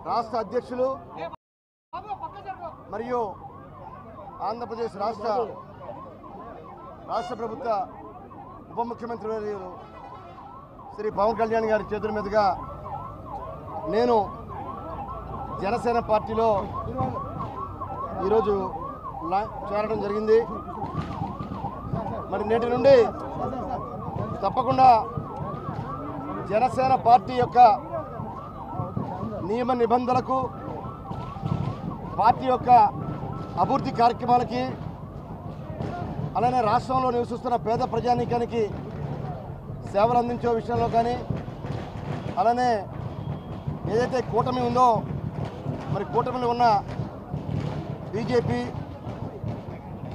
రాష్ట్ర అధ్యక్షులు మరియు ఆంధ్రప్రదేశ్ రాష్ట్ర ప్రభుత్వ ఉప ముఖ్యమంత్రి వర్యులు శ్రీ పవన్ కళ్యాణ్ గారి చేతుల మీదుగా నేను జనసేన పార్టీలో ఈరోజు చేరడం జరిగింది. మరి నేటి నుండి తప్పకుండా జనసేన పార్టీ యొక్క నియమ నిబంధనలకు, పార్టీ యొక్క అభివృద్ధి కార్యక్రమాలకి, అలానే రాష్ట్రంలో నివసిస్తున్న పేద ప్రజానీకానికి సేవలు అందించే విషయంలో కానీ, అలానే ఏదైతే కూటమి ఉందో మరి కూటమిలో ఉన్న బీజేపీ,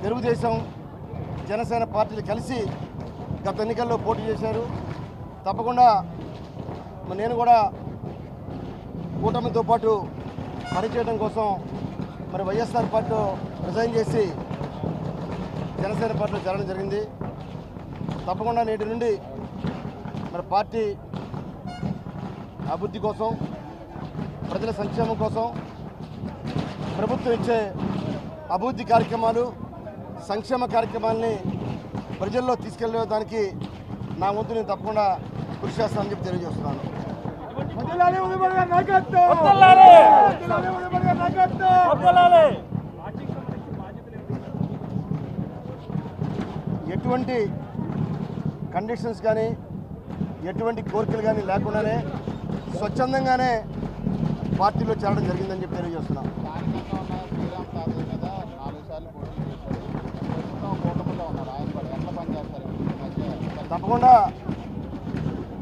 తెలుగుదేశం, జనసేన పార్టీలు కలిసి గత ఎన్నికల్లో పోటీ చేశారు. తప్పకుండా నేను కూడా కూటమితో పాటు పనిచేయడం కోసం మరి వైఎస్ఆర్ పార్టీ రిజైన్ చేసి జనసేన పార్టీలో చేరడం జరిగింది. తప్పకుండా నేటి నుండి మరి పార్టీ అభివృద్ధి కోసం, ప్రజల సంక్షేమం కోసం, ప్రభుత్వం ఇచ్చే అభివృద్ధి కార్యక్రమాలు, సంక్షేమ కార్యక్రమాలని ప్రజల్లో తీసుకెళ్లేదానికి నా వంతు నేను తప్పకుండా కృషి చేస్తానని చెప్పి తెలియజేస్తున్నాను. ఎటువంటి కండిషన్స్ కానీ, ఎటువంటి కోరికలు కానీ లేకుండానే స్వచ్ఛందంగానే పార్టీలో చేరడం జరిగిందని చెప్పి తెలియజేస్తున్నాం. తప్పకుండా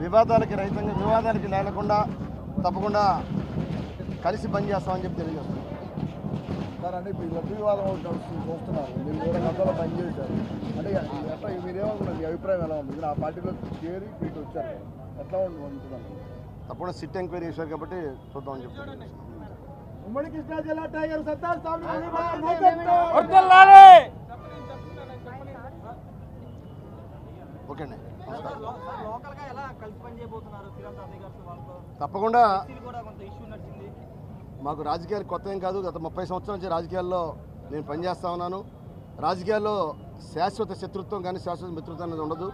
వివాదాలకి లేకుండా తప్పకుండా కలిసి పనిచేస్తామని చెప్పి తెలియజేస్తున్నాం. సార్, అంటే ఇప్పుడు లబ్ధి వివాదం చూస్తున్నారు, మీరు కూడా గతంలో పనిచేశారు, అంటే ఎట్లా మీరేమనుకున్నారు, మీ అభిప్రాయం ఎలా ఉంది? ఆ పార్టీలో చేరి మీకు వచ్చారు, ఎట్లా ఉంటున్నారు? తప్పకుండా సిట్ ఎంక్వైరీ చేశారు కాబట్టి చూద్దామని చెప్తాను. ఉమ్మడి కృష్ణా జిల్లా టైగర్ సత్తార్ ఓకే అండి. తప్పకుండా మాకు రాజకీయాలు కొత్త ఏం కాదు. గత 30 సంవత్సరాల నుంచి రాజకీయాల్లో నేను పనిచేస్తా ఉన్నాను. రాజకీయాల్లో శాశ్వత శత్రుత్వం కానీ శాశ్వత మిత్రత్వం అనేది ఉండదు.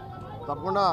తప్పకుండా